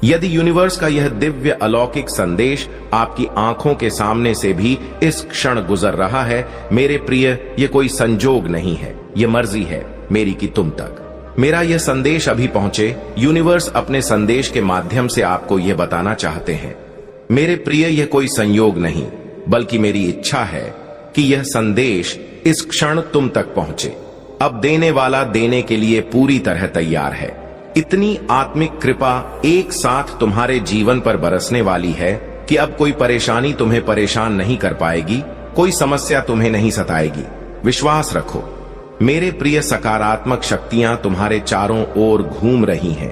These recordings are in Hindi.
यदि यूनिवर्स का यह दिव्य अलौकिक संदेश आपकी आंखों के सामने से भी इस क्षण गुजर रहा है, मेरे प्रिय, ये कोई संजोग नहीं है, ये मर्जी है मेरी कि तुम तक मेरा यह संदेश अभी पहुंचे। यूनिवर्स अपने संदेश के माध्यम से आपको यह बताना चाहते हैं, मेरे प्रिय, यह कोई संयोग नहीं बल्कि मेरी इच्छा है कि यह संदेश इस क्षण तुम तक पहुंचे। अब देने वाला देने के लिए पूरी तरह तैयार है। इतनी आत्मिक कृपा एक साथ तुम्हारे जीवन पर बरसने वाली है कि अब कोई परेशानी तुम्हें परेशान नहीं कर पाएगी, कोई समस्या तुम्हें नहीं सताएगी। विश्वास रखो मेरे प्रिय, सकारात्मक शक्तियां तुम्हारे चारों ओर घूम रही हैं।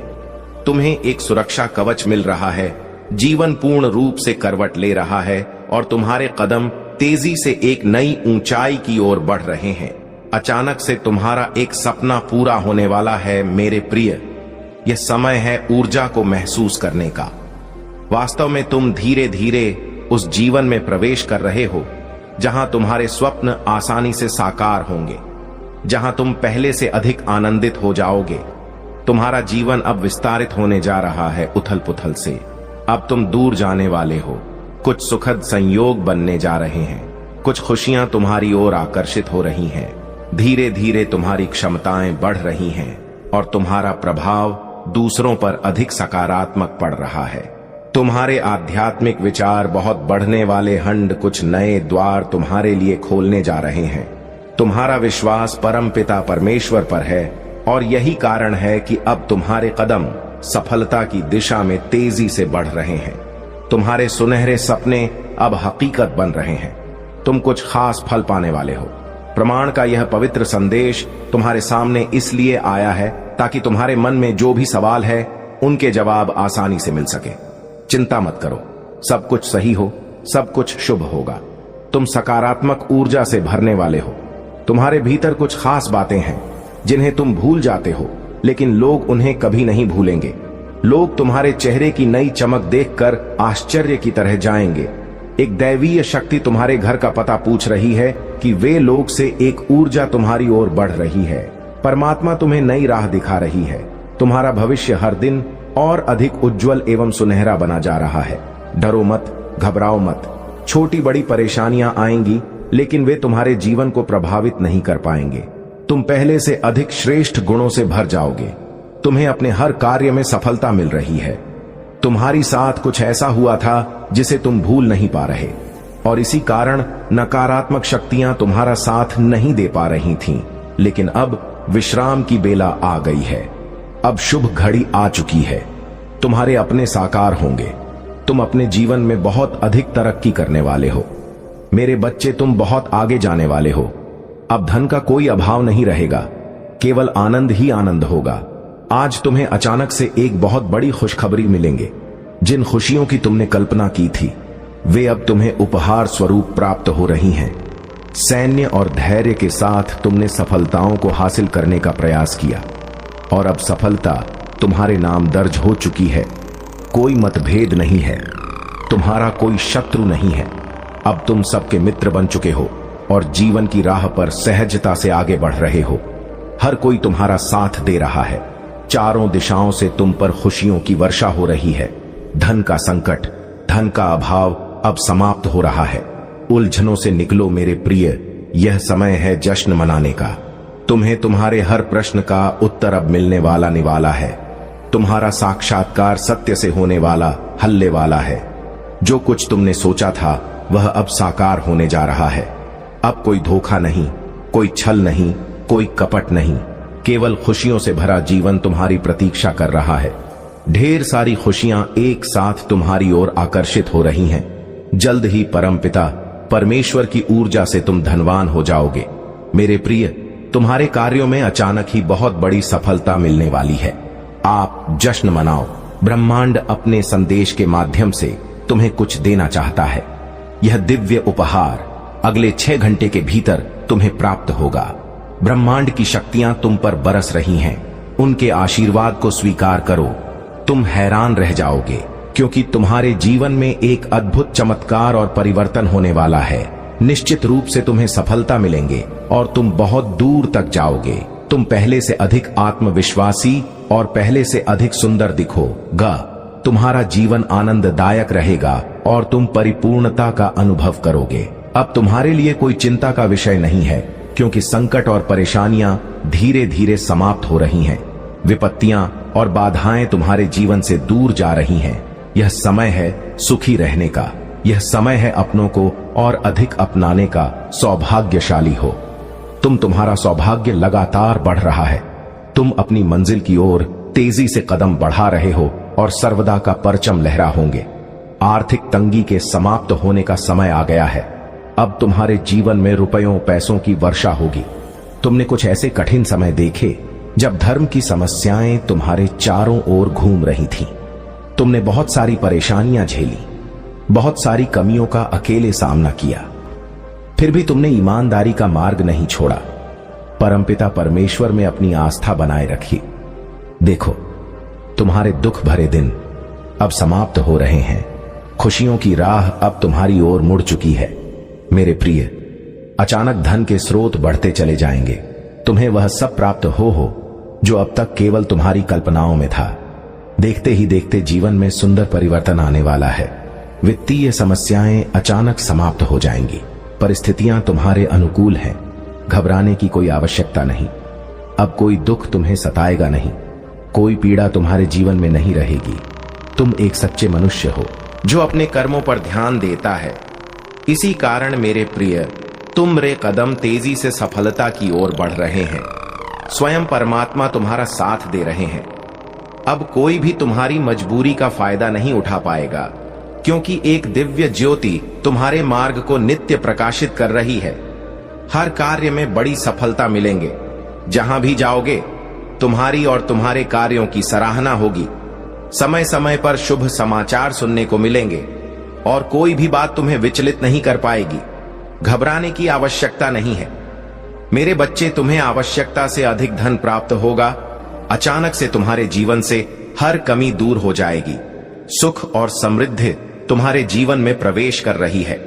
तुम्हें एक सुरक्षा कवच मिल रहा है, जीवन पूर्ण रूप से करवट ले रहा है और तुम्हारे कदम तेजी से एक नई ऊंचाई की ओर बढ़ रहे हैं। अचानक से तुम्हारा एक सपना पूरा होने वाला है मेरे प्रिय। यह समय है ऊर्जा को महसूस करने का। वास्तव में तुम धीरे धीरे उस जीवन में प्रवेश कर रहे हो जहां तुम्हारे स्वप्न आसानी से साकार होंगे, जहां तुम पहले से अधिक आनंदित हो जाओगे। तुम्हारा जीवन अब विस्तारित होने जा रहा है उथल पुथल से। अब तुम दूर जाने वाले हो, कुछ सुखद संयोग बनने जा रहे हैं, कुछ खुशियां तुम्हारी ओर आकर्षित हो रही हैं। धीरे धीरे तुम्हारी क्षमताएं बढ़ रही हैं और तुम्हारा प्रभाव दूसरों पर अधिक सकारात्मक पड़ रहा है। तुम्हारे आध्यात्मिक विचार बहुत बढ़ने वाले हंड कुछ नए द्वार तुम्हारे लिए खोलने जा रहे हैं। तुम्हारा विश्वास परमपिता परमेश्वर पर है और यही कारण है कि अब तुम्हारे कदम सफलता की दिशा में तेजी से बढ़ रहे हैं। तुम्हारे सुनहरे सपने अब हकीकत बन रहे हैं। तुम कुछ खास फल पाने वाले हो। प्रमाण का यह पवित्र संदेश तुम्हारे सामने इसलिए आया है ताकि तुम्हारे मन में जो भी सवाल है उनके जवाब आसानी से मिल सके। चिंता मत करो, सब कुछ सही हो, सब कुछ शुभ होगा। तुम सकारात्मक ऊर्जा से भरने वाले हो। तुम्हारे भीतर कुछ खास बातें हैं जिन्हें तुम भूल जाते हो, लेकिन लोग उन्हें कभी नहीं भूलेंगे। लोग तुम्हारे चेहरे की नई चमक देखकर आश्चर्य की तरह जाएंगे। एक दैवीय शक्ति तुम्हारे घर का पता पूछ रही है कि वे लोग से एक ऊर्जा तुम्हारी ओर बढ़ रही है। परमात्मा तुम्हें नई राह दिखा रही है। तुम्हारा भविष्य हर दिन और अधिक उज्जवल एवं सुनहरा बना जा रहा है। डरो मत, घबराओ मत। छोटी बड़ी परेशानियां आएंगी, लेकिन वे तुम्हारे जीवन को प्रभावित नहीं कर पाएंगे। तुम पहले से अधिक श्रेष्ठ गुणों से भर जाओगे। तुम्हें अपने हर कार्य में सफलता मिल रही है। तुम्हारी साथ कुछ ऐसा हुआ था जिसे तुम भूल नहीं पा रहे और इसी कारण नकारात्मक शक्तियां तुम्हारा साथ नहीं दे पा रही थीं। लेकिन अब विश्राम की बेला आ गई है। अब शुभ घड़ी आ चुकी है। तुम्हारे अपने साकार होंगे। तुम अपने जीवन में बहुत अधिक तरक्की करने वाले हो। मेरे बच्चे, तुम बहुत आगे जाने वाले हो। अब धन का कोई अभाव नहीं रहेगा, केवल आनंद ही आनंद होगा। आज तुम्हें अचानक से एक बहुत बड़ी खुशखबरी मिलेंगे। जिन खुशियों की तुमने कल्पना की थी वे अब तुम्हें उपहार स्वरूप प्राप्त हो रही हैं। सैन्य और धैर्य के साथ तुमने सफलताओं को हासिल करने का प्रयास किया और अब सफलता तुम्हारे नाम दर्ज हो चुकी है। कोई मतभेद नहीं है, तुम्हारा कोई शत्रु नहीं है। अब तुम सबके मित्र बन चुके हो और जीवन की राह पर सहजता से आगे बढ़ रहे हो। हर कोई तुम्हारा साथ दे रहा है। चारों दिशाओं से तुम पर खुशियों की वर्षा हो रही है। धन का संकट, धन का अभाव अब समाप्त हो रहा है। उलझनों से निकलो मेरे प्रिय, यह समय है जश्न मनाने का। तुम्हें तुम्हारे हर प्रश्न का उत्तर अब मिलने वाला निवाला है। तुम्हारा साक्षात्कार सत्य से होने वाला, हल्ले वाला है। जो कुछ तुमने सोचा था वह अब साकार होने जा रहा है। अब कोई धोखा नहीं, कोई छल नहीं, कोई कपट नहीं, केवल खुशियों से भरा जीवन तुम्हारी प्रतीक्षा कर रहा है। ढेर सारी खुशियां एक साथ तुम्हारी ओर आकर्षित हो रही हैं। जल्द ही परमपिता परमेश्वर की ऊर्जा से तुम धनवान हो जाओगे। मेरे प्रिय, तुम्हारे कार्यों में अचानक ही बहुत बड़ी सफलता मिलने वाली है। आप जश्न मनाओ। ब्रह्मांड अपने संदेश के माध्यम से तुम्हें कुछ देना चाहता है। यह दिव्य उपहार अगले 6 घंटे के भीतर तुम्हें प्राप्त होगा। ब्रह्मांड की शक्तियां तुम पर बरस रही हैं। उनके आशीर्वाद को स्वीकार करो। तुम हैरान रह जाओगे क्योंकि तुम्हारे जीवन में एक अद्भुत चमत्कार और परिवर्तन होने वाला है। निश्चित रूप से तुम्हें सफलता मिलेंगे और तुम बहुत दूर तक जाओगे। तुम पहले से अधिक आत्मविश्वासी और पहले से अधिक सुंदर दिखोगा। तुम्हारा जीवन आनंददायक रहेगा और तुम परिपूर्णता का अनुभव करोगे। अब तुम्हारे लिए कोई चिंता का विषय नहीं है, क्योंकि संकट और परेशानियां धीरे धीरे समाप्त हो रही हैं। विपत्तियां और बाधाएं तुम्हारे जीवन से दूर जा रही हैं। यह समय है सुखी रहने का। यह समय है अपनों को और अधिक अपनाने का। सौभाग्यशाली हो तुम। तुम्हारा सौभाग्य लगातार बढ़ रहा है। तुम अपनी मंजिल की ओर तेजी से कदम बढ़ा रहे हो और सर्वदा का परचम लहरा होंगे। आर्थिक तंगी के समाप्त होने का समय आ गया है। अब तुम्हारे जीवन में रुपयों पैसों की वर्षा होगी। तुमने कुछ ऐसे कठिन समय देखे जब धर्म की समस्याएं तुम्हारे चारों ओर घूम रही थीं। तुमने बहुत सारी परेशानियां झेली, बहुत सारी कमियों का अकेले सामना किया। फिर भी तुमने ईमानदारी का मार्ग नहीं छोड़ा। परमपिता परमेश्वर में अपनी आस्था बनाए रखी। देखो, तुम्हारे दुख भरे दिन अब समाप्त हो रहे हैं। खुशियों की राह अब तुम्हारी ओर मुड़ चुकी है। मेरे प्रिय, अचानक धन के स्रोत बढ़ते चले जाएंगे। तुम्हें वह सब प्राप्त हो जो अब तक केवल तुम्हारी कल्पनाओं में था। देखते ही देखते जीवन में सुंदर परिवर्तन आने वाला है। वित्तीय समस्याएं अचानक समाप्त हो जाएंगी। परिस्थितियां तुम्हारे अनुकूल हैं। घबराने की कोई आवश्यकता नहीं। अब कोई दुख तुम्हें सताएगा नहीं। कोई पीड़ा तुम्हारे जीवन में नहीं रहेगी। तुम एक सच्चे मनुष्य हो जो अपने कर्मों पर ध्यान देता है। इसी कारण मेरे प्रिय, तुम्हारे कदम तेजी से सफलता की ओर बढ़ रहे हैं। स्वयं परमात्मा तुम्हारा साथ दे रहे हैं। अब कोई भी तुम्हारी मजबूरी का फायदा नहीं उठा पाएगा, क्योंकि एक दिव्य ज्योति तुम्हारे मार्ग को नित्य प्रकाशित कर रही है। हर कार्य में बड़ी सफलता मिलेंगे। जहां भी जाओगे तुम्हारी और तुम्हारे कार्यों की सराहना होगी। समय समय पर शुभ समाचार सुनने को मिलेंगे और कोई भी बात तुम्हें विचलित नहीं कर पाएगी। घबराने की आवश्यकता नहीं है। मेरे बच्चे, तुम्हें आवश्यकता से अधिक धन प्राप्त होगा। अचानक से तुम्हारे जीवन से हर कमी दूर हो जाएगी। सुख और समृद्धि तुम्हारे जीवन में प्रवेश कर रही है।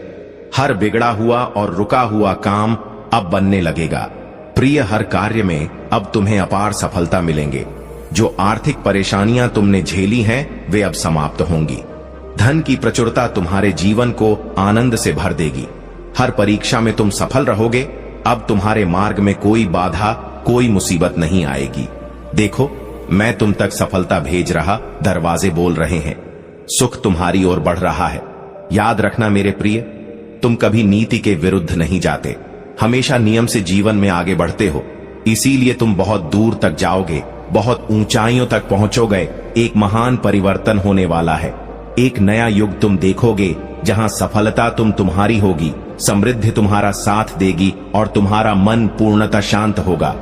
हर बिगड़ा हुआ और रुका हुआ काम अब बनने लगेगा। प्रिय, हर कार्य में अब तुम्हें अपार सफलता मिलेंगे। जो आर्थिक परेशानियां तुमने झेली हैं, वे अब समाप्त होंगी। धन की प्रचुरता तुम्हारे जीवन को आनंद से भर देगी। हर परीक्षा में तुम सफल रहोगे। अब तुम्हारे मार्ग में कोई बाधा, कोई मुसीबत नहीं आएगी। देखो, मैं तुम तक सफलता भेज रहा दरवाजे बोल रहे हैं। सुख तुम्हारी ओर बढ़ रहा है। याद रखना मेरे प्रिय, तुम कभी नीति के विरुद्ध नहीं जाते। हमेशा नियम से जीवन में आगे बढ़ते हो। इसीलिए तुम बहुत दूर तक जाओगे, बहुत ऊंचाइयों तक पहुंचोगे। एक महान परिवर्तन होने वाला है। एक नया युग तुम देखोगे, जहां सफलता तुम्हारी होगी, समृद्धि तुम्हारा साथ देगी और तुम्हारा मन पूर्णतः शांत होगा।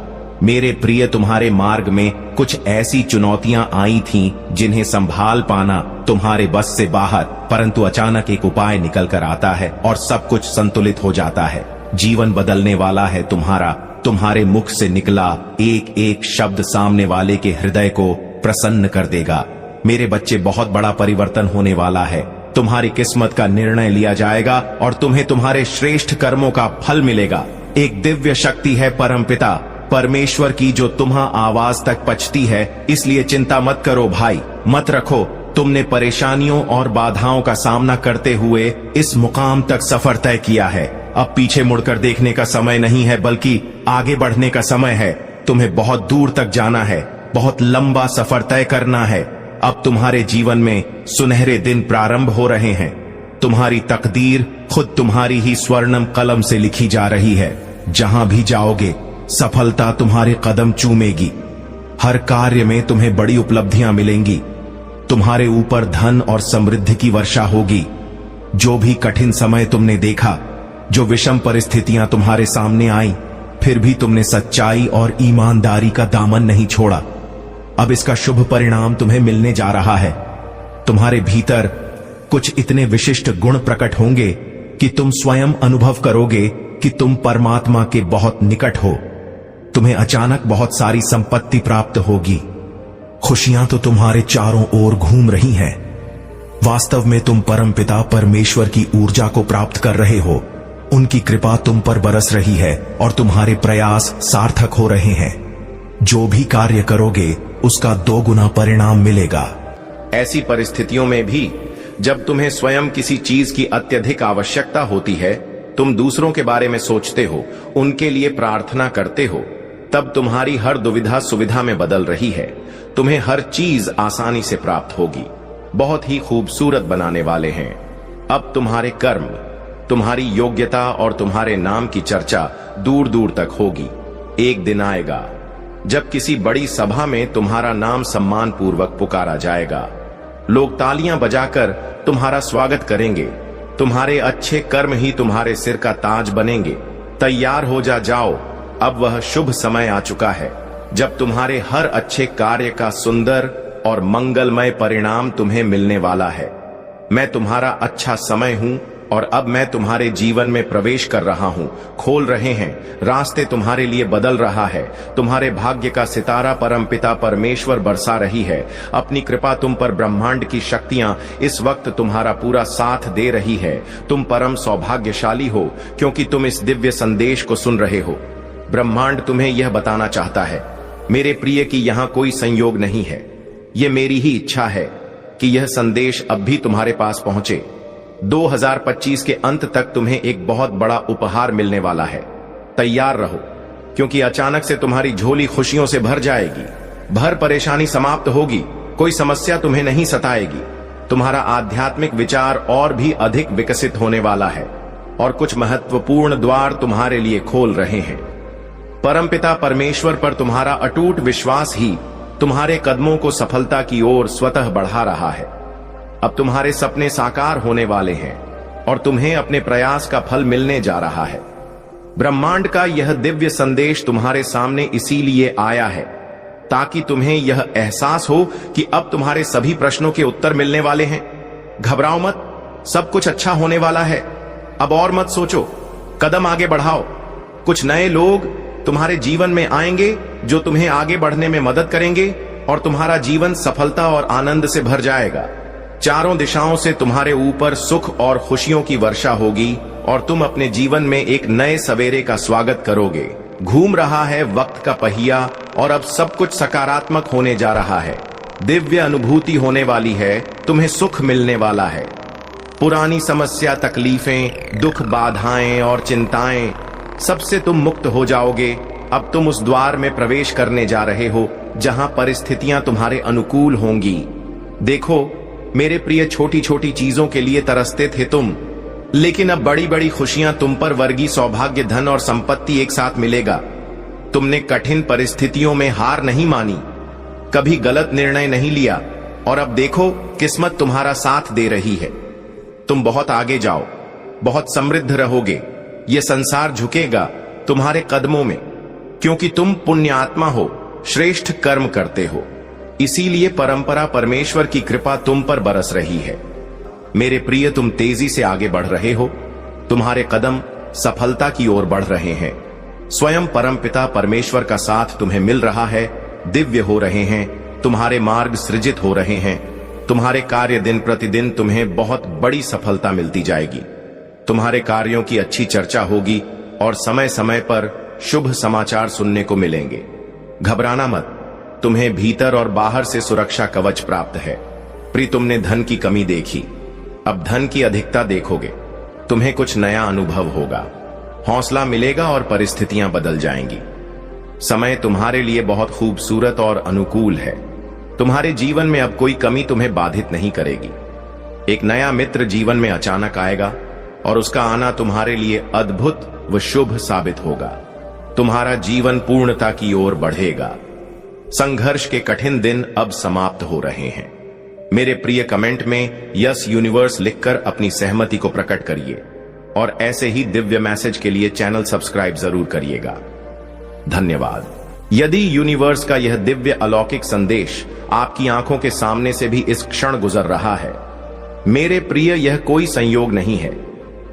मेरे प्रिय, तुम्हारे मार्ग में कुछ ऐसी चुनौतियां आई थीं जिन्हें संभाल पाना तुम्हारे बस से बाहर, परंतु अचानक एक उपाय निकल कर आता है और सब कुछ संतुलित हो जाता है। जीवन बदलने वाला है तुम्हारा। तुम्हारे मुख से निकला एक एक शब्द सामने वाले के हृदय को प्रसन्न कर देगा। मेरे बच्चे, बहुत बड़ा परिवर्तन होने वाला है। तुम्हारी किस्मत का निर्णय लिया जाएगा और तुम्हें तुम्हारे श्रेष्ठ कर्मों का फल मिलेगा। एक दिव्य शक्ति है परमपिता परमेश्वर की, जो तुम्हां आवाज तक पहुंचती है। इसलिए चिंता मत करो भाई, मत रखो। तुमने परेशानियों और बाधाओं का सामना करते हुए इस मुकाम तक सफर तय किया है। अब पीछे मुड़कर देखने का समय नहीं है, बल्कि आगे बढ़ने का समय है। तुम्हें बहुत दूर तक जाना है, बहुत लंबा सफर तय करना है। अब तुम्हारे जीवन में सुनहरे दिन प्रारंभ हो रहे हैं। तुम्हारी तकदीर खुद तुम्हारी ही स्वर्णम कलम से लिखी जा रही है। जहां भी जाओगे, सफलता तुम्हारे कदम चूमेगी। हर कार्य में तुम्हें बड़ी उपलब्धियां मिलेंगी। तुम्हारे ऊपर धन और समृद्धि की वर्षा होगी। जो भी कठिन समय तुमने देखा, जो विषम परिस्थितियां तुम्हारे सामने आई, फिर भी तुमने सच्चाई और ईमानदारी का दामन नहीं छोड़ा। अब इसका शुभ परिणाम तुम्हें मिलने जा रहा है। तुम्हारे भीतर कुछ इतने विशिष्ट गुण प्रकट होंगे कि तुम स्वयं अनुभव करोगे कि तुम परमात्मा के बहुत निकट हो। तुम्हें अचानक बहुत सारी संपत्ति प्राप्त होगी। खुशियां तो तुम्हारे चारों ओर घूम रही हैं। वास्तव में तुम परमपिता परमेश्वर की ऊर्जा को प्राप्त कर रहे हो। उनकी कृपा तुम पर बरस रही है और तुम्हारे प्रयास सार्थक हो रहे हैं। जो भी कार्य करोगे, उसका 2 गुना परिणाम मिलेगा। ऐसी परिस्थितियों में भी जब तुम्हें स्वयं किसी चीज की अत्यधिक आवश्यकता होती है, तुम दूसरों के बारे में सोचते हो, उनके लिए प्रार्थना करते हो, तब तुम्हारी हर दुविधा सुविधा में बदल रही है। तुम्हें हर चीज आसानी से प्राप्त होगी। बहुत ही खूबसूरत बनाने वाले हैं। अब तुम्हारे कर्म, तुम्हारी योग्यता और तुम्हारे नाम की चर्चा दूर दूर तक होगी। एक दिन आएगा जब किसी बड़ी सभा में तुम्हारा नाम सम्मान पूर्वक पुकारा जाएगा। लोग तालियां बजाकर तुम्हारा स्वागत करेंगे। तुम्हारे अच्छे कर्म ही तुम्हारे सिर का ताज बनेंगे। तैयार हो जाओ, अब वह शुभ समय आ चुका है जब तुम्हारे हर अच्छे कार्य का सुंदर और मंगलमय परिणाम तुम्हें मिलने वाला है। मैं तुम्हारा अच्छा समय हूं और अब मैं तुम्हारे जीवन में प्रवेश कर रहा हूं। खोल रहे हैं रास्ते, तुम्हारे लिए बदल रहा है। तुम्हारे भाग्य का सितारा परमपिता परमेश्वर बरसा रही है। अपनी कृपा तुम पर ब्रह्मांड की शक्तियां इस वक्त तुम्हारा पूरा साथ दे रही है। तुम परम सौभाग्यशाली हो क्योंकि तुम इस दिव्य संदेश को सुन रहे हो। ब्रह्मांड तुम्हें यह बताना चाहता है, मेरे प्रिय, कि यहां कोई संयोग नहीं है। यह मेरी ही इच्छा है कि यह संदेश अब भी तुम्हारे पास पहुंचे। 2025 के अंत तक तुम्हें एक बहुत बड़ा उपहार मिलने वाला है। तैयार रहो, क्योंकि अचानक से तुम्हारी झोली खुशियों से भर जाएगी। भर परेशानी समाप्त होगी। कोई समस्या तुम्हें नहीं सताएगी। तुम्हारा आध्यात्मिक विचार और भी अधिक विकसित होने वाला है और कुछ महत्वपूर्ण द्वार तुम्हारे लिए खोल रहे हैं। परमपिता परमेश्वर पर तुम्हारा अटूट विश्वास ही तुम्हारे कदमों को सफलता की ओर स्वतः बढ़ा रहा है। अब तुम्हारे सपने साकार होने वाले हैं और तुम्हें अपने प्रयास का फल मिलने जा रहा है। ब्रह्मांड का यह दिव्य संदेश तुम्हारे सामने इसीलिए आया है ताकि तुम्हें यह एहसास हो कि अब तुम्हारे सभी प्रश्नों के उत्तर मिलने वाले हैं। घबराओ मत, सब कुछ अच्छा होने वाला है। अब और मत सोचो, कदम आगे बढ़ाओ। कुछ नए लोग तुम्हारे जीवन में आएंगे जो तुम्हें आगे बढ़ने में मदद करेंगे और तुम्हारा जीवन सफलता और आनंद से भर जाएगा। चारों दिशाओं से तुम्हारे ऊपर सुख और खुशियों की वर्षा होगी और तुम अपने जीवन में एक नए सवेरे का स्वागत करोगे। घूम रहा है वक्त का पहिया और अब सब कुछ सकारात्मक होने जा रहा है। दिव्य अनुभूति होने वाली है। तुम्हें सुख मिलने वाला है। पुरानी समस्या, तकलीफें, दुख, बाधाएं और चिंताएं, सबसे तुम मुक्त हो जाओगे। अब तुम उस द्वार में प्रवेश करने जा रहे हो जहां परिस्थितियां तुम्हारे अनुकूल होंगी। देखो मेरे प्रिय, छोटी छोटी चीजों के लिए तरसते थे तुम, लेकिन अब बड़ी बड़ी खुशियां तुम पर वर्गीय सौभाग्य, धन और संपत्ति एक साथ मिलेगा। तुमने कठिन परिस्थितियों में हार नहीं मानी, कभी गलत निर्णय नहीं लिया और अब देखो किस्मत तुम्हारा साथ दे रही है। तुम बहुत आगे जाओ, बहुत समृद्ध रहोगे। यह संसार झुकेगा तुम्हारे कदमों में, क्योंकि तुम पुण्य आत्मा हो, श्रेष्ठ कर्म करते हो। इसीलिए परंपरा परमेश्वर की कृपा तुम पर बरस रही है। मेरे प्रिय, तुम तेजी से आगे बढ़ रहे हो। तुम्हारे कदम सफलता की ओर बढ़ रहे हैं। स्वयं परमपिता परमेश्वर का साथ तुम्हें मिल रहा है। दिव्य हो रहे हैं, तुम्हारे मार्ग सृजित हो रहे हैं। तुम्हारे कार्य दिन प्रतिदिन तुम्हें बहुत बड़ी सफलता मिलती जाएगी। तुम्हारे कार्यों की अच्छी चर्चा होगी और समय समय पर शुभ समाचार सुनने को मिलेंगे। घबराना मत, तुम्हें भीतर और बाहर से सुरक्षा कवच प्राप्त है। प्रिय, तुमने धन की कमी देखी, अब धन की अधिकता देखोगे। तुम्हें कुछ नया अनुभव होगा, हौसला मिलेगा और परिस्थितियां बदल जाएंगी। समय तुम्हारे लिए बहुत खूबसूरत और अनुकूल है। तुम्हारे जीवन में अब कोई कमी तुम्हें बाधित नहीं करेगी। एक नया मित्र जीवन में अचानक आएगा और उसका आना तुम्हारे लिए अद्भुत व शुभ साबित होगा। तुम्हारा जीवन पूर्णता की ओर बढ़ेगा। संघर्ष के कठिन दिन अब समाप्त हो रहे हैं। मेरे प्रिय, कमेंट में यस यूनिवर्स लिखकर अपनी सहमति को प्रकट करिए और ऐसे ही दिव्य मैसेज के लिए चैनल सब्सक्राइब जरूर करिएगा। धन्यवाद। यदि यूनिवर्स का यह दिव्य अलौकिक संदेश आपकी आंखों के सामने से भी इस क्षण गुजर रहा है, मेरे प्रिय, यह कोई संयोग नहीं है।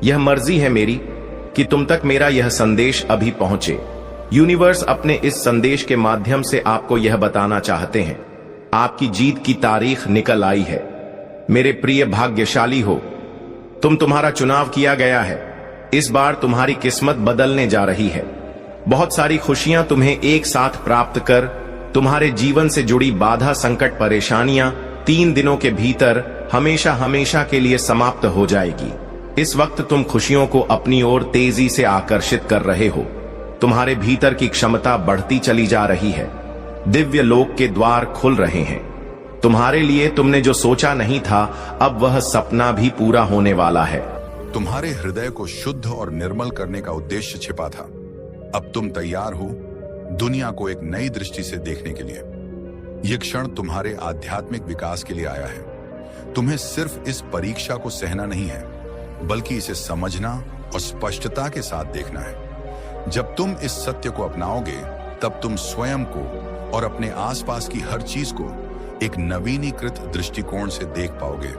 यह मर्जी है मेरी कि तुम तक मेरा यह संदेश अभी पहुंचे। यूनिवर्स अपने इस संदेश के माध्यम से आपको यह बताना चाहते हैं, आपकी जीत की तारीख निकल आई है। मेरे प्रिय, भाग्यशाली हो तुम। तुम्हारा चुनाव किया गया है। इस बार तुम्हारी किस्मत बदलने जा रही है। बहुत सारी खुशियां तुम्हें एक साथ प्राप्त कर तुम्हारे जीवन से जुड़ी बाधा, संकट, परेशानियां 3 दिनों के भीतर हमेशा हमेशा के लिए समाप्त हो जाएगी। इस वक्त तुम खुशियों को अपनी ओर तेजी से आकर्षित कर रहे हो। तुम्हारे भीतर की क्षमता बढ़ती चली जा रही है। दिव्य लोक के द्वार खुल रहे हैं। तुम्हारे लिए तुमने जो सोचा नहीं था, अब वह सपना भी पूरा होने वाला है। तुम्हारे हृदय को शुद्ध और निर्मल करने का उद्देश्य छिपा था। अब तुम तैयार हो दुनिया को एक नई दृष्टि से देखने के लिए। यह क्षण तुम्हारे आध्यात्मिक विकास के लिए आया है। तुम्हें सिर्फ इस परीक्षा को सहना नहीं है, बल्कि इसे समझना और स्पष्टता के साथ देखना है। जब तुम इस सत्य को अपनाओगे, तब तुम स्वयं को और अपने आसपास की हर चीज को एक नवीनीकृत दृष्टिकोण से देख पाओगे।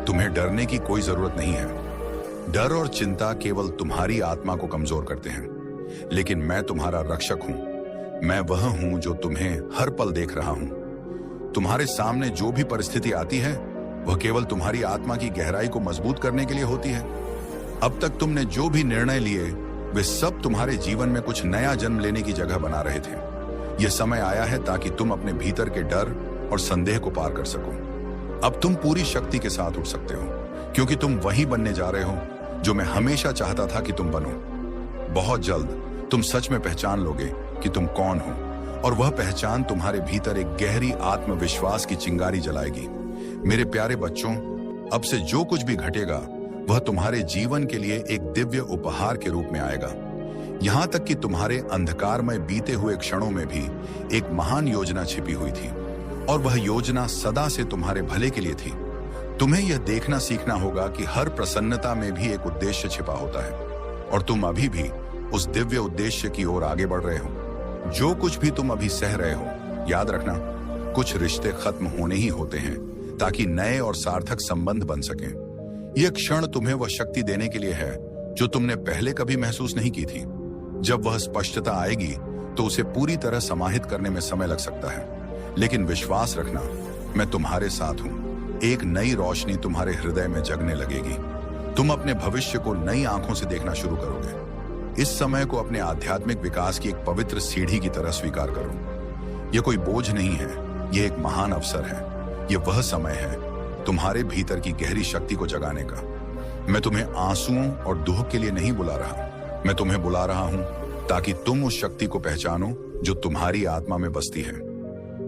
तुम्हें डरने की कोई जरूरत नहीं है। डर और चिंता केवल तुम्हारी आत्मा को कमजोर करते हैं, लेकिन मैं तुम्हारा रक्षक हूं। मैं वह हूं जो तुम्हें हर पल देख रहा हूं। तुम्हारे सामने जो भी परिस्थिति आती है, वह केवल तुम्हारी आत्मा की गहराई को मजबूत करने के लिए होती है। अब तक तुमने जो भी निर्णय लिए, वे सब तुम्हारे जीवन में कुछ नया जन्म लेने की जगह बना रहे थे। यह समय आया है ताकि तुम अपने भीतर के डर और संदेह को पार कर सको। अब तुम पूरी शक्ति के साथ उठ सकते हो, क्योंकि तुम वही बनने जा रहे हो जो मैं हमेशा चाहता था कि तुम बनो। बहुत जल्द तुम सच में पहचान लोगे कि तुम कौन हो, और वह पहचान तुम्हारे भीतर एक गहरी आत्मविश्वास की चिंगारी जलाएगी। मेरे प्यारे बच्चों, अब से जो कुछ भी घटेगा, वह तुम्हारे जीवन के लिए एक दिव्य उपहार के रूप में आएगा। यहां तक कि तुम्हारे अंधकारमय बीते हुए क्षणों में भी एक महान योजना छिपी हुई थी, और वह योजना सदा से तुम्हारे भले के लिए थी। तुम्हें यह देखना सीखना होगा कि हर प्रसन्नता में भी एक उद्देश्य छिपा होता है, और तुम अभी भी उस दिव्य उद्देश्य की ओर आगे बढ़ रहे हो। जो कुछ भी तुम अभी सह रहे हो, याद रखना, कुछ रिश्ते खत्म होने ही होते हैं ताकि नए और सार्थक संबंध बन सकें। यह क्षण तुम्हें वह शक्ति देने के लिए है जो तुमने पहले कभी महसूस नहीं की थी। जब वह स्पष्टता आएगी तो उसे पूरी तरह समाहित करने में समय लग सकता है, लेकिन विश्वास रखना, मैं तुम्हारे साथ हूं। एक नई रोशनी तुम्हारे हृदय में जगने लगेगी। तुम अपने भविष्य को नई आंखों से देखना शुरू करोगे। इस समय को अपने आध्यात्मिक विकास की एक पवित्र सीढ़ी की तरह स्वीकार करो। यह कोई बोझ नहीं है, यह एक महान अवसर है। यह वह समय है तुम्हारे भीतर की गहरी शक्ति को जगाने का। मैं तुम्हें आंसुओं और दुख के लिए नहीं बुला रहा, मैं तुम्हें बुला रहा हूं ताकि तुम उस शक्ति को पहचानो जो तुम्हारी आत्मा में बसती है।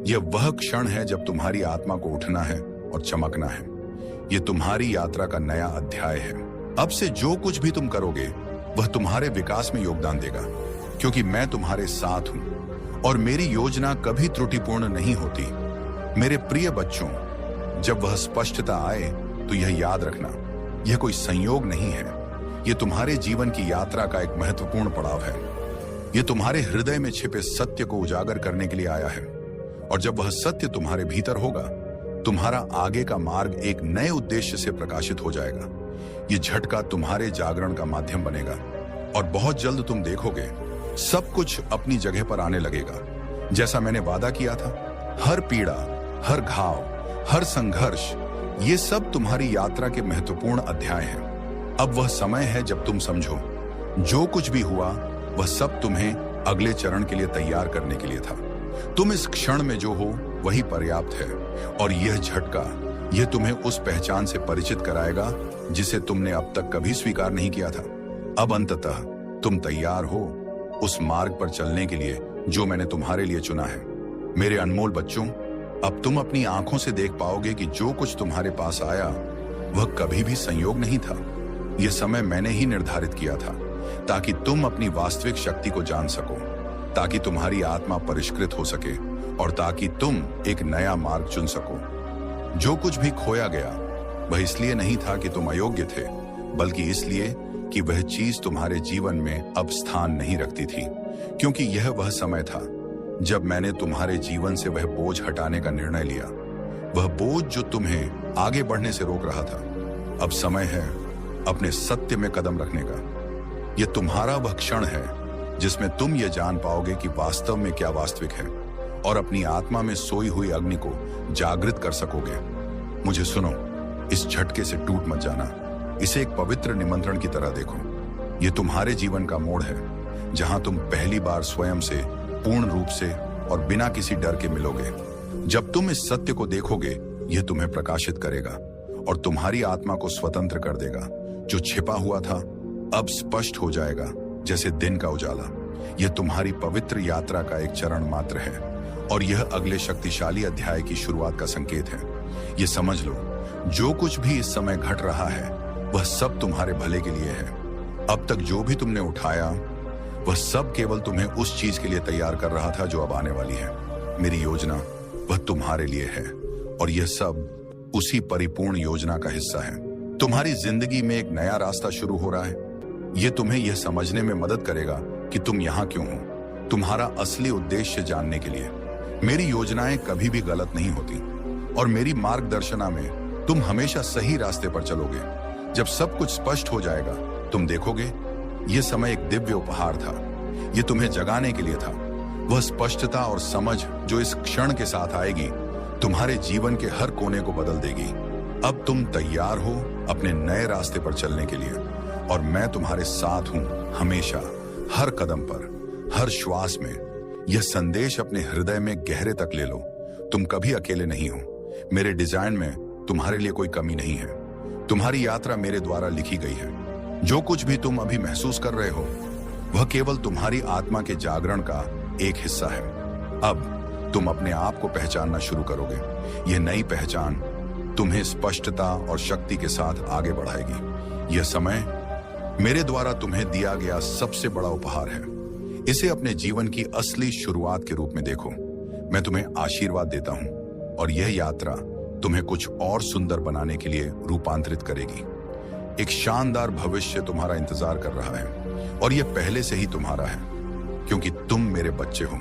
यह वह क्षण है जब तुम्हारी आत्मा को उठना है और चमकना है। यह तुम्हारी यात्रा का नया अध्याय है। अब से जो कुछ भी तुम करोगे, वह तुम्हारे विकास में योगदान देगा, क्योंकि मैं तुम्हारे साथ हूं, और मेरी योजना कभी त्रुटिपूर्ण नहीं होती। मेरे प्रिय बच्चों, जब वह स्पष्टता आए तो यह याद रखना, यह कोई संयोग नहीं है। यह तुम्हारे जीवन की यात्रा का एक महत्वपूर्ण पड़ाव है। यह तुम्हारे हृदय में छिपे सत्य को उजागर करने के लिए आया है, और जब वह सत्य तुम्हारे भीतर होगा, तुम्हारा आगे का मार्ग एक नए उद्देश्य से प्रकाशित हो जाएगा। यह झटका तुम्हारे जागरण का माध्यम बनेगा, और बहुत जल्द तुम देखोगे सब कुछ अपनी जगह पर आने लगेगा, जैसा मैंने वादा किया था। हर पीड़ा, हर घाव, हर संघर्ष, ये सब तुम्हारी यात्रा के महत्वपूर्ण अध्याय हैं। अब वह समय है जब तुम समझो, जो कुछ भी हुआ वह सब तुम्हें अगले चरण के लिए तैयार करने के लिए था। तुम इस क्षण में जो हो वही पर्याप्त है, और यह झटका, यह तुम्हें उस पहचान से परिचित कराएगा जिसे तुमने अब तक कभी स्वीकार नहीं किया था। अब अंततः तुम तैयार हो उस मार्ग पर चलने के लिए जो मैंने तुम्हारे लिए चुना है। मेरे अनमोल बच्चों, अब तुम अपनी आंखों से देख पाओगे कि जो कुछ तुम्हारे पास आया वह कभी भी संयोग नहीं था। यह समय मैंने ही निर्धारित किया था, ताकि तुम अपनी वास्तविक शक्ति को जान सको, ताकि तुम्हारी आत्मा परिष्कृत हो सके, और ताकि तुम एक नया मार्ग चुन सको। जो कुछ भी खोया गया वह इसलिए नहीं था कि तुम अयोग्य थे, बल्कि इसलिए कि वह चीज तुम्हारे जीवन में अब स्थान नहीं रखती थी, क्योंकि यह वह समय था जब मैंने तुम्हारे जीवन से वह बोझ हटाने का निर्णय लिया, वह बोझ जो तुम्हें आगे बढ़ने से रोक रहा था। अब समय है अपने सत्य में कदम रखने का। यह तुम्हारा वह क्षण है जिसमें तुम यह जान पाओगे कि वास्तव में क्या वास्तविक है, और अपनी आत्मा में सोई हुई अग्नि को जागृत कर सकोगे। मुझे सुनो, इस झटके से टूट मत जाना। इसे एक पवित्र निमंत्रण की तरह देखो। यह तुम्हारे जीवन का मोड़ है जहां तुम पहली बार स्वयं से पूर्ण रूप से और बिना किसी डर के मिलोगे। जब तुम इस सत्य को देखोगे यह तुम्हें प्रकाशित करेगा और तुम्हारी आत्मा को स्वतंत्र कर देगा। जो छिपा हुआ था अब स्पष्ट हो जाएगा जैसे दिन का उजाला। यह तुम्हारी पवित्र यात्रा का एक चरण मात्र है और यह अगले शक्तिशाली अध्याय की शुरुआत का संकेत है। यह समझ लो, जो कुछ भी इस समय घट रहा है वह सब तुम्हारे भले के लिए है। अब तक जो भी तुमने उठाया वह सब केवल तुम्हें उस चीज के लिए तैयार कर रहा था जो अब आने वाली है। मेरी योजना वह तुम्हारे लिए है और यह सब उसी परिपूर्ण योजना का हिस्सा है। तुम्हारी जिंदगी में एक नया रास्ता शुरू हो रहा है। यह तुम्हें यह समझने में मदद करेगा कि तुम यहां क्यों हो, तुम्हारा असली उद्देश्य जानने के लिए। मेरी योजनाएं कभी भी गलत नहीं होती और मेरी मार्गदर्शना में तुम हमेशा सही रास्ते पर चलोगे। जब सब कुछ स्पष्ट हो जाएगा तुम देखोगे यह समय एक दिव्य उपहार था। यह तुम्हें जगाने के लिए था। वह स्पष्टता और समझ जो इस क्षण के साथ आएगी तुम्हारे जीवन के हर कोने को बदल देगी। अब तुम तैयार हो अपने नए रास्ते पर चलने के लिए और मैं तुम्हारे साथ हूं हमेशा, हर कदम पर, हर श्वास में। यह संदेश अपने हृदय में गहरे तक ले लो। तुम कभी अकेले नहीं हो। मेरे डिजाइन में तुम्हारे लिए कोई कमी नहीं है। तुम्हारी यात्रा मेरे द्वारा लिखी गई है। जो कुछ भी तुम अभी महसूस कर रहे हो वह केवल तुम्हारी आत्मा के जागरण का एक हिस्सा है। अब तुम अपने आप को पहचानना शुरू करोगे। यह नई पहचान तुम्हें स्पष्टता और शक्ति के साथ आगे बढ़ाएगी। यह समय मेरे द्वारा तुम्हें दिया गया सबसे बड़ा उपहार है। इसे अपने जीवन की असली शुरुआत के रूप में देखो। मैं तुम्हें आशीर्वाद देता हूं और यह यात्रा तुम्हें कुछ और सुंदर बनाने के लिए रूपांतरित करेगी। एक शानदार भविष्य तुम्हारा इंतजार कर रहा है और यह पहले से ही तुम्हारा है क्योंकि तुम मेरे बच्चे हो।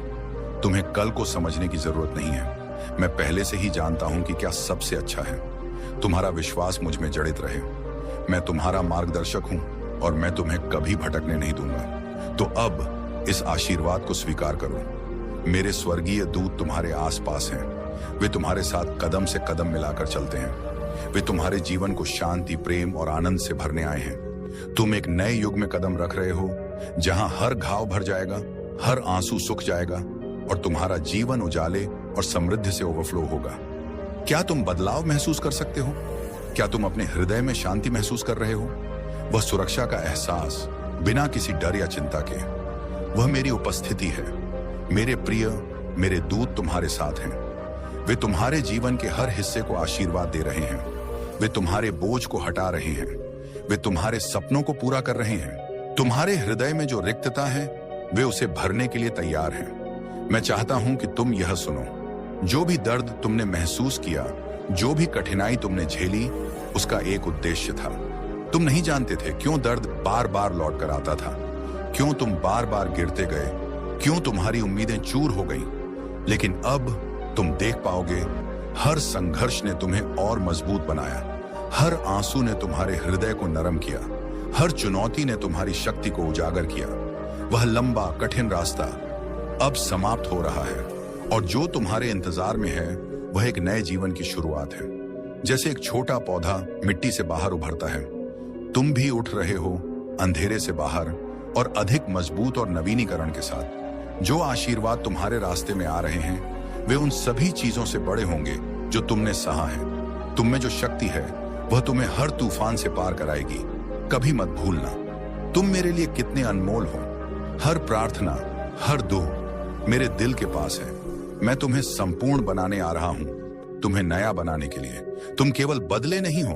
तुम्हें कल को समझने की जरूरत नहीं है। मैं पहले से ही जानता हूं कि क्या सबसे अच्छा है। तुम्हारा विश्वास मुझ में जड़ित रहे। मैं तुम्हारा मार्गदर्शक हूं और मैं तुम्हें कभी भटकने नहीं दूंगा। तो अब इस आशीर्वाद को स्वीकार करो। मेरे स्वर्गीय दूत तुम्हारे आसपास हैं। वे तुम्हारे साथ कदम से कदम मिलाकर चलते हैं। वे तुम्हारे जीवन को शांति, प्रेम और आनंद से भरने आए हैं। तुम एक नए युग में कदम रख रहे हो जहां हर घाव भर जाएगा, हर आंसू सूख जाएगा और तुम्हारा जीवन उजाले और समृद्धि से ओवरफ्लो होगा। क्या तुम बदलाव महसूस कर सकते हो? क्या तुम अपने हृदय में शांति महसूस कर रहे हो? वह सुरक्षा का एहसास बिना किसी डर या चिंता के। वह मेरी उपस्थिति है। मेरे प्रिय, मेरे दूत तुम्हारे साथ हैं। वे तुम्हारे जीवन के हर हिस्से को आशीर्वाद दे रहे हैं। वे तुम्हारे बोझ को हटा रहे हैं। वे तुम्हारे सपनों को पूरा कर रहे हैं। तुम्हारे हृदय में जो रिक्तता है वे उसे भरने के लिए तैयार हैं। मैं चाहता हूं कि तुम यह सुनो। जो भी दर्द तुमने महसूस किया, जो भी कठिनाई तुमने झेली, उसका एक उद्देश्य था। तुम नहीं जानते थे क्यों दर्द बार बार लौट कर आता था, क्यों तुम बार बार गिरते गए, क्यों तुम्हारी उम्मीदें चूर हो गईं। लेकिन अब तुम देख पाओगे, हर संघर्ष ने तुम्हें और मजबूत बनाया। हर आंसू ने तुम्हारे हृदय को नरम किया। हर चुनौती ने तुम्हारी शक्ति को उजागर किया। वह लंबा कठिन रास्ता अब समाप्त हो रहा है और जो तुम्हारे इंतजार में है वह एक नए जीवन की शुरुआत है। जैसे एक छोटा पौधा मिट्टी से बाहर उभरता है, तुम भी उठ रहे हो अंधेरे से बाहर और अधिक मजबूत और नवीनीकरण के साथ। जो आशीर्वाद तुम्हारे रास्ते में आ रहे हैं वे उन सभी चीजों से बड़े होंगे जो तुमने सहा है। तुम में जो शक्ति है वह तुम्हें हर तूफान से पार कराएगी। कभी मत भूलना तुम मेरे लिए कितने अनमोल हो। हर प्रार्थना, हर दुआ मेरे दिल के पास है। मैं तुम्हें संपूर्ण बनाने आ रहा हूं, तुम्हें नया बनाने के लिए। तुम केवल बदले नहीं हो,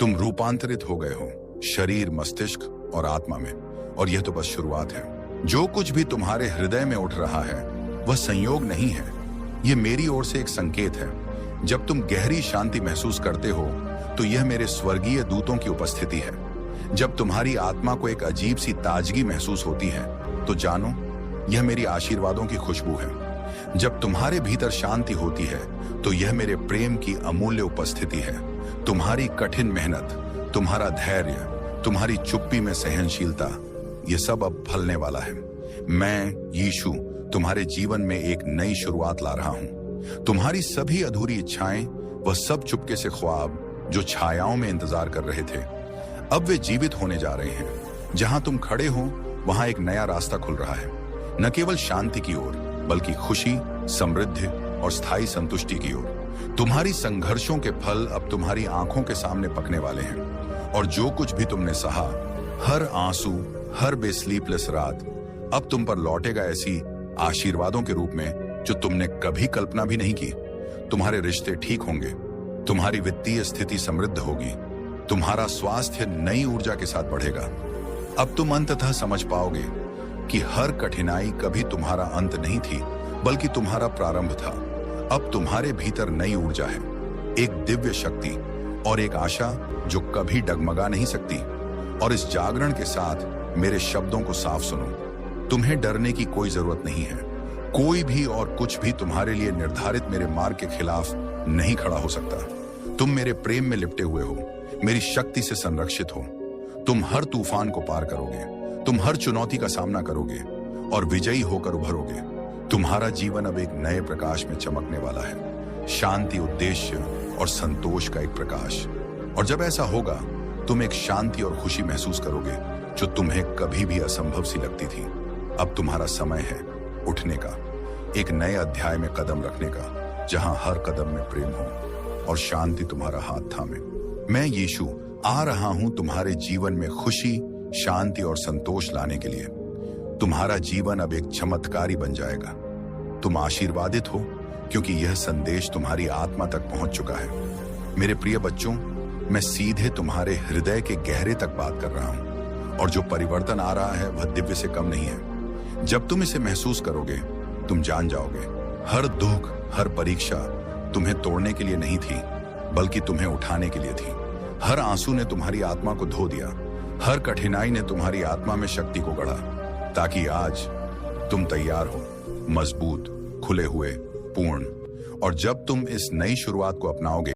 तुम रूपांतरित हो गए हो, शरीर, मस्तिष्क और आत्मा में। और यह तो बस शुरुआत है। जो कुछ भी तुम्हारे हृदय में उठ रहा है वह संयोग नहीं है, यह मेरी ओर से एक संकेत है। जब तुम गहरी शांति महसूस करते हो तो यह मेरे स्वर्गीय दूतों की उपस्थिति है। जब तुम्हारी आत्मा को एक अजीब सी ताजगी महसूस होती है तो जानो यह मेरी आशीर्वादों की खुशबू है। जब तुम्हारे भीतर शांति होती है तो यह मेरे प्रेम की अमूल्य उपस्थिति है। तुम्हारी कठिन मेहनत, तुम्हारा धैर्य, तुम्हारी चुप्पी में सहनशीलता, यह सब अब फलने वाला है। मैं यीशु तुम्हारे जीवन में एक नई शुरुआत ला रहा हूं। तुम्हारी सभी अधूरी इच्छाएं, वह सब चुपके से ख्वाब जो छायाओं में इंतजार कर रहे थे, अब वे जीवित होने जा रहे हैं। जहां तुम खड़े हो वहां एक नया रास्ता खुल रहा है, न केवल शांति की ओर बल्कि खुशी, समृद्धि और स्थायी संतुष्टि की ओर। तुम्हारी संघर्षों के फल अब तुम्हारी आंखों के सामने पकने वाले हैं, और जो कुछ भी तुमने सहा, हर आंसू, हर बेस्लीपलेस रात अब तुम पर लौटेगा ऐसी आशीर्वादों के रूप में जो तुमने कभी कल्पना भी नहीं की। तुम्हारे रिश्ते ठीक होंगे, तुम्हारी वित्तीय स्थिति समृद्ध होगी, तुम्हारा स्वास्थ्य नई ऊर्जा के साथ बढ़ेगा। अब तुम अंततः समझ पाओगे कि हर कठिनाई कभी तुम्हारा अंत नहीं थी, बल्कि तुम्हारा प्रारंभ था। अब तुम्हारे भीतर नई ऊर्जा है, एक दिव्य शक्ति और एक आशा जो कभी डगमगा नहीं सकती। और इस जागरण के साथ मेरे शब्दों को साफ सुनो, तुम्हें डरने की कोई जरूरत नहीं है। कोई भी और कुछ भी तुम्हारे लिए निर्धारित मेरे मार्ग के खिलाफ नहीं खड़ा हो सकता। तुम मेरे प्रेम में लिपटे हुए हो, मेरी शक्ति से संरक्षित हो। तुम हर तूफान को पार करोगे, तुम हर चुनौती का सामना करोगे और विजयी होकर उभरोगे। तुम्हारा जीवन अब एक नए प्रकाश में चमकने वाला है, शांति, उद्देश्य और संतोष का एक प्रकाश। और जब ऐसा होगा, तुम एक शांति और खुशी महसूस करोगे जो तुम्हें कभी भी असंभव सी लगती थी। अब तुम्हारा समय है उठने का, एक नए अध्याय में कदम रखने का, जहां हर कदम में प्रेम हो और शांति तुम्हारा हाथ थामे। मैं यीशु आ रहा हूं तुम्हारे जीवन में खुशी, शांति और संतोष लाने के लिए। तुम्हारा जीवन अब एक चमत्कारी बन जाएगा। तुम आशीर्वादित हो क्योंकि यह संदेश तुम्हारी आत्मा तक पहुंच चुका है। मेरे प्रिय बच्चों, मैं सीधे तुम्हारे हृदय के गहरे तक बात कर रहा हूं, और जो परिवर्तन आ रहा है वह दिव्य से कम नहीं है। जब तुम इसे महसूस करोगे, तुम जान जाओगे हर दुख, हर परीक्षा तुम्हें तोड़ने के लिए नहीं थी, बल्कि तुम्हें उठाने के लिए थी। हर आंसू ने तुम्हारी आत्मा को धो दिया, हर कठिनाई ने तुम्हारी आत्मा में शक्ति को गढ़ा, ताकि आज तुम तैयार हो, मजबूत, खुले हुए, पूर्ण। और जब तुम इस नई शुरुआत को अपनाओगे,